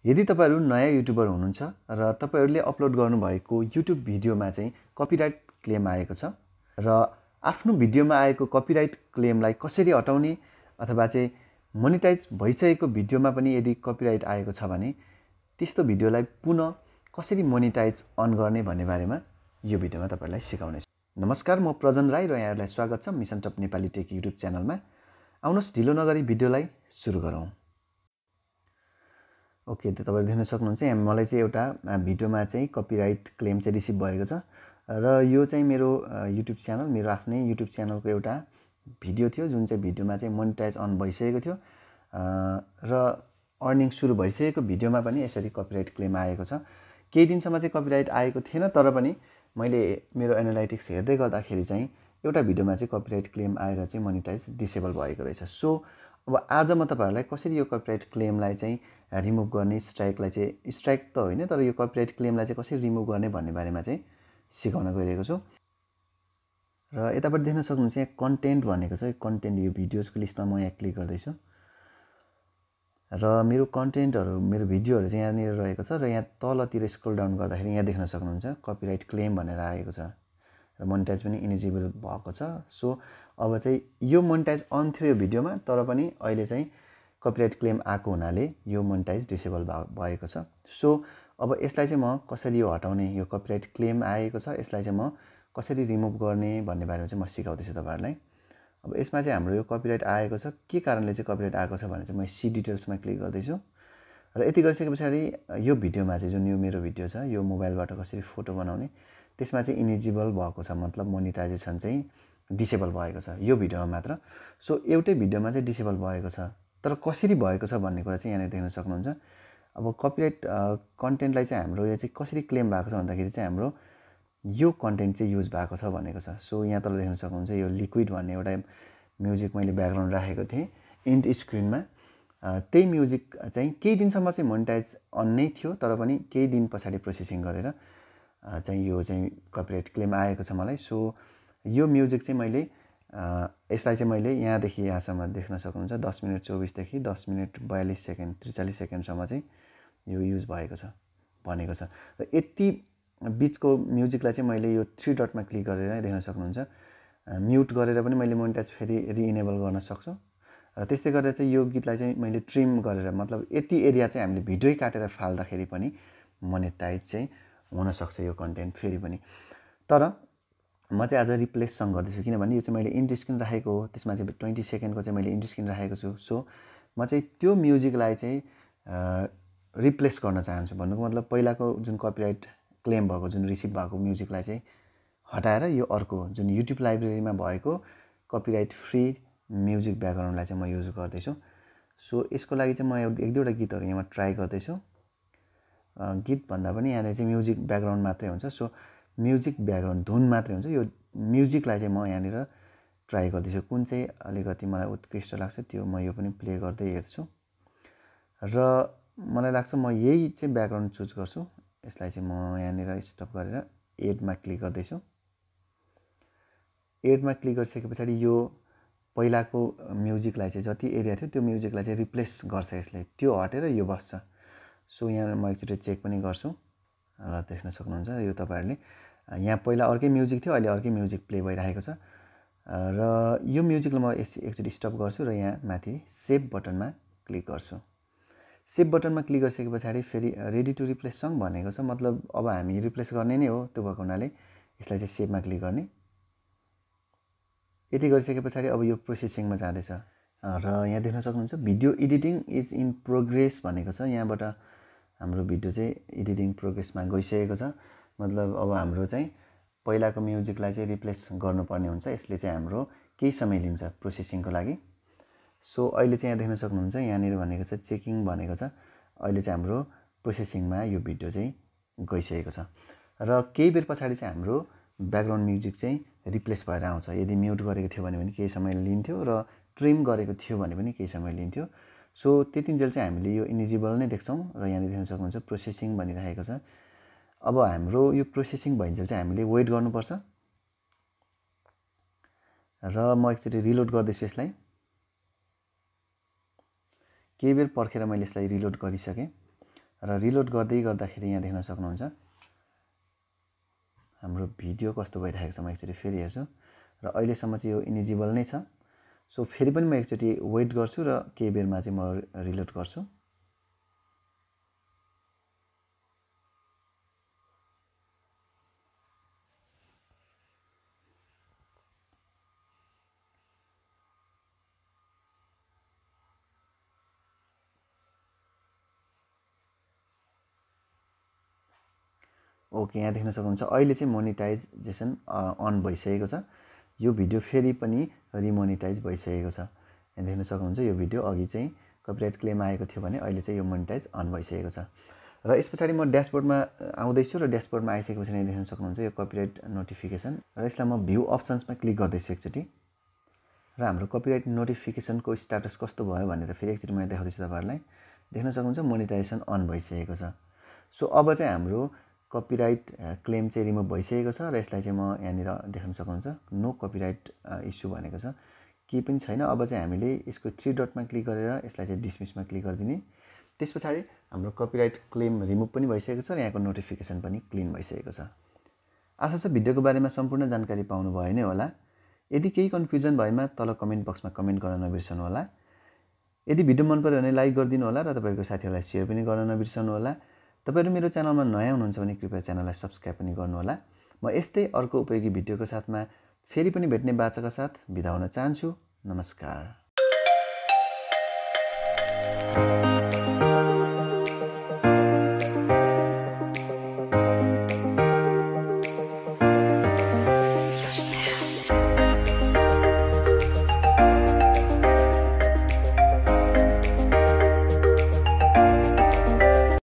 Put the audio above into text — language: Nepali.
यदि तपाईहरु नयाँ युट्युबर हुनुहुन्छ र तपाईहरुले अपलोड गर्नुभएको युट्युब भिडियोमा चाहिँ कपिराइट क्लेम आएको छ र आफ्नो भिडियोमा आएको कपिराइट क्लेमलाई कसरी हटाउने अथवा चाहिँ मोनेटाइज भइसकेको भिडियोमा पनि यदि कपिराइट आएको छ भने त्यस्तो भिडियोलाई पुनः कसरी मोनेटाइज अन गर्ने भन्ने बारेमा यो भिडियोमा तपाईहरुलाई सिकाउने छु। नमस्कार, म प्रजन राई र यहाँहरुलाई स्वागत छ मिशन टप नेपाली टेक युट्युब च्यानलमा। आउनुहोस् ढिलो नगरी भिडियोलाई सुरु गरौँ। ओके, त तपाईहरु देख्न सक्नुहुन्छ यहाँ मलाई चाहिँ एउटा भिडियोमा चाहिँ कपिराइट क्लेम चाहिँ रिसिभ भएको छ र यो चाहिँ मेरो युट्युब च्यानल, मेरो आफ्नै युट्युब च्यानलको एउटा भिडियो थियो जुन चाहिँ भिडियोमा चाहिँ मोनेटाइज अन भइसकेको थियो र अर्निङ सुरु भइसकेको भिडियोमा पनि यसरी कपिराइट क्लेम आएको छ। केही दिनसम्म चाहिँ कपिराइट आएको थिएन, तर पनि मैले मेरो एनालाइटिक्स हेर्दै गर्दाखेरि चाहिँ एउटा भिडियोमा चाहिँ कपिराइट क्लेम आएर चाहिँ मोनेटाइज डिसेबल भएको रहेछ। सो अब आज म तपाईहरुलाई कसरी यो कपिराइट क्लेमलाई चाहिँ रिमुभ गर्ने, स्ट्राइक त होइन तर यो कपिराइट क्लेमलाई चाहिँ कसरी रिमुभ गर्ने भन्ने बारेमा चाहिँ सिकाउन गइरहेको छु। र यतापट्टि देख्न सक्नुहुन्छ यहाँ कन्टेन्ट भनेको छ। कन्टेन्ट यो भिडियोजको लिस्टमा म यहाँ क्लिक गर्दैछु र मेरो कन्टेन्टहरु, मेरो भिडियोहरु चाहिँ यहाँनिर रहेको छ र यहाँ तलतिर स्क्रोल डाउन गर्दाखेरि यहाँ देख्न सक्नुहुन्छ कपिराइट क्लेम भनेर आएको छ र मोनेटाइज पनि इनेबल भएको छ। सो अब चाहिँ यो मोनेटाइज अन थियो यो भिडियोमा, तर पनि अहिले चाहिँ कपिराइट क्लेम आएको हुनाले यो मोनेटाइज डिसेबल भएको छ। सो अब यसलाई चाहिँ म कसरी यो हटाउने, यो कपिराइट क्लेम आएको छ यसलाई चाहिँ म कसरी रिमुभ गर्ने भन्ने बारेमा चाहिँ म सिकाउँदैछु तपाईहरुलाई। अब यसमा चाहिँ हाम्रो यो कपिराइट आएको छ, के कारणले चाहिँ कपिराइट आएको छ भने चाहिँ म सी डिटेल्समा क्लिक गर्दैछु र यति गरिसकेपछि यो भिडियोमा चाहिँ जुन यो मेरो भिडियो छ, यो मोबाइलबाट कसरी फोटो बनाउने, त्यसमा चाहिँ इनेजिबल भएको छ, मतलब मोनेटाइजेसन चाहिँ डिसेबल भएको छ यो भिडियोमा मात्र। सो एउटै भिडियोमा चाहिँ डिसेबल भएको छ, तर कसरी भएको छ भन्ने कुरा चाहिँ यहाँनिर देख्न सक्नुहुन्छ। अब कपिराइट कन्टेन्टलाई चाहिँ हाम्रो यो चाहिँ कसरी क्लेम भएको छ भन्दाखेरि चाहिँ हाम्रो यो कन्टेन्ट चाहिँ युज भएको छ भनेको छ। सो यहाँ तल देख्न सक्नुहुन्छ यो लिक्विड भन्ने एउटा म्युजिक मैले ब्याकग्राउन्ड राखेको थिएँ इन्ड स्क्रिनमा। त्यही म्युजिक चाहिँ केही दिनसम्म चाहिँ मोनेटाइज अन नै थियो, तर पनि केही दिन पछाडि प्रोसेसिङ गरेर चाहिँ यो चाहिँ कपिराइट क्लेम आएको छ मलाई। सो यो म्युजिक चाहिँ मैले यसलाई चाहिँ मैले यहाँदेखि यहाँसम्म देख्न सक्नुहुन्छ 10 मिनट 24 देखि 10 मिनट 42 सेकेन्ड 43 सेकेन्डसम्म चाहिँ यो युज भएको छ भनेको छ। र यति बिचको म्युजिकलाई चाहिँ मैले यो 3 डटमा क्लिक गरेर देख्न सक्नुहुन्छ म्युट गरेर पनि मैले मोनेटाइज फेरि रिइनेबल गर्न सक्छु र त्यस्तै गरेर चाहिँ यो गीतलाई चाहिँ मैले ट्रिम गरेर, मतलब यति एरिया चाहिँ हामीले भिडियो काटेर फाल्दाखेरि पनि मोनेटाइज चाहिँ हुन सक्छ यो कन्टेन्ट फेरि पनि। तर म चाहिँ आज रिप्लेस सङ गर्दैछु, किनभने यो चाहिँ मैले इन्ड स्क्रिन राखेको हो, त्यसमा चाहिँ 20 सेकेन्डको चाहिँ मैले इन्ड स्क्रिन राखेको छु। सो म चाहिँ त्यो म्युजिकलाई चाहिँ रिप्लेस गर्न चाहन्छु। भन्नुको मतलब पहिलाको जुन कपिराइट क्लेम भएको, जुन रिसिभ भएको म्युजिकलाई चाहिँ हटाएर यो अर्को जुन युट्युब लाइब्रेरीमा भएको कपिराइट फ्री म्युजिक ब्याकग्राउन्डलाई चाहिँ म युज गर्दैछु। सो यसको लागि चाहिँ म एक दुईवटा गीतहरू यहाँ ट्राई गर्दैछु। गीत भन्दा पनि यहाँ चाहिँ म्युजिक ब्याकग्राउन्ड मात्रै हुन्छ। सो म्युजिक ब्याकग्राउन्ड धुन मात्रै हुन्छ। यो म्युजिकलाई चाहिँ म यहाँनिर ट्राई गर्दैछु, कुन चाहिँ अलिकति मलाई उत्कृष्ट लाग्छ त्यो म यो पनि प्ले गर्दै हेर्छु र मलाई लाग्छ म यही चाहिँ ब्याकग्राउन्ड चुज गर्छु। यसलाई चाहिँ म यहाँनिर स्टप गरेर एडमा क्लिक गर्दैछु। एडमा क्लिक गरिसकेपछि यो पहिलाको म्युजिकलाई चाहिँ जति एरिया थियो त्यो म्युजिकलाई चाहिँ रिप्लेस गर्छ यसले, त्यो हटेर यो बस्छ। सो यहाँ म एकचोटि चेक पनि गर्छु र देख्न सक्नुहुन्छ यो तपाईहरुले यहाँ पहिला अर्कै म्युजिक थियो, अहिले अर्कै म्युजिक प्ले भइरहेको छ र यो म्युजिकलाई म एकचोटि स्टप गर्छु र यहाँ माथि सेभ बटनमा क्लिक गर्छु। सेभ बटनमा क्लिक गरिसकेपछि फेरि रेडी टु रिप्लेस सङ भनेको छ, मतलब अब हामी रिप्लेस गर्ने नै हो। त्यो भएको हुनाले यसलाई चाहिँ सेभमा क्लिक गर्ने। यति गरिसकेपछि अब यो प्रोसेसिङमा जाँदैछ र यहाँ देख्न सक्नुहुन्छ video editing is in progress भनेको छ। यहाँबाट हाम्रो भिडियो चाहिँ एडिटिङ प्रोग्रेसमा गइसकेको छ, मतलब अब हाम्रो चाहिँ पहिलाको म्युजिकलाई चाहिँ रिप्लेस गर्नुपर्ने हुन्छ। यसले चाहिँ हाम्रो केही समय लिन्छ प्रोसेसिङको लागि। सो अहिले चाहिँ यहाँ देख्न सक्नुहुन्छ यहाँनिर भनेको छ चेकिङ भनेको छ। अहिले चाहिँ हाम्रो प्रोसेसिङमा यो भिडियो चाहिँ गइसकेको छ र केही बेर पछाडि चाहिँ हाम्रो ब्याकग्राउन्ड म्युजिक चाहिँ रिप्लेस भएर आउँछ। यदि म्युट गरेको थियो भने पनि केही समय लिन्थ्यो र ट्रिम गरेको थियो भने पनि केही समय लिन्थ्यो। सो त्यतिन्जेल चाहिँ हामीले यो इनेजिबल नै देख्छौँ र यहाँनिर देख्न सक्नुहुन्छ प्रोसेसिङ भनिरहेको छ। अब हाम्रो यो प्रोसेसिङ भइन्जेल चाहिँ हामीले वेट गर्नुपर्छ र म एकचोटि रिलोड गर्दैछु यसलाई। केही बेर पर्खेर मैले यसलाई रिलोड गरिसकेँ र रिलोड गर्दाखेरि यहाँ देख्न सक्नुहुन्छ हाम्रो भिडियो कस्तो भइरहेको छ। म एकचोटि फेरि हेर्छु र अहिलेसम्म चाहिँ यो इनिजिबल नै छ। सो फेरि पनि म एकचोटि वेट गर्छु र केही बेरमा चाहिँ म रिलोड गर्छु। ओके, यहाँ देख्न सक्नुहुन्छ अहिले चाहिँ मोनिटाइजेसन अन भइसकेको छ। यो भिडियो फेरि पनि रिमोनिटाइज भइसकेको छ। यहाँ देख्न सक्नुहुन्छ यो भिडियो अघि चाहिँ कपिराइट क्लेम आएको थियो भने अहिले चाहिँ यो मोनिटाइज अन भइसकेको छ। र यस पछाडि म ड्यासबोर्डमा आउँदैछु र ड्यासबोर्डमा आइसकेपछि यहाँ देख्न सक्नुहुन्छ यो कपिराइट नोटिफिकेसन र यसलाई म भ्यू अप्सन्समा क्लिक गर्दैछु एकचोटि र हाम्रो कपिराइट नोटिफिकेसनको स्ट्याटस कस्तो भयो भनेर फेरि एकचोटि म देखाउँदैछु तपाईहरुलाई। देख्न सक्नुहुन्छ मोनिटाइजेसन अन भइसकेको छ। सो अब चाहिँ हाम्रो कपिराइट क्लेम चाहिँ रिमुभ भइसकेको छ र यसलाई चाहिँ म यहाँनिर देख्न सक्नुहुन्छ नो कपिराइट इस्यु भनेको छ, केही पनि छैन। अब चाहिँ हामीले यसको 3 डटमा क्लिक गरेर यसलाई चाहिँ डिसमिसमा क्लिक गरिदिने। त्यस पछाडि हाम्रो कपिराइट क्लेम रिमुभ पनि भइसकेको छ र यहाँको नोटिफिकेसन पनि क्लिन भइसकेको छ। आशा छ भिडियोको बारेमा सम्पूर्ण जानकारी पाउनुभयो नै होला। यदि केही कन्फ्युजन भएमा तल कमेन्ट बक्समा कमेन्ट गर्न नबिर्सनु होला। यदि भिडियो मन पर्यो भने लाइक गरिदिनु होला र तपाईहरुको साथीहरुलाई शेयर पनि गर्न नबिर्सनु होला। तपाईहरु मेरो च्यानलमा नयाँ हुनुहुन्छ भने कृपया च्यानललाई सब्स्क्राइब पनि गर्नु होला। म यस्तै अर्को उपयोगी भिडियोको साथमा फेरि पनि भेट्ने बाचाका साथ बिदा हुन चाहन्छु। नमस्कार।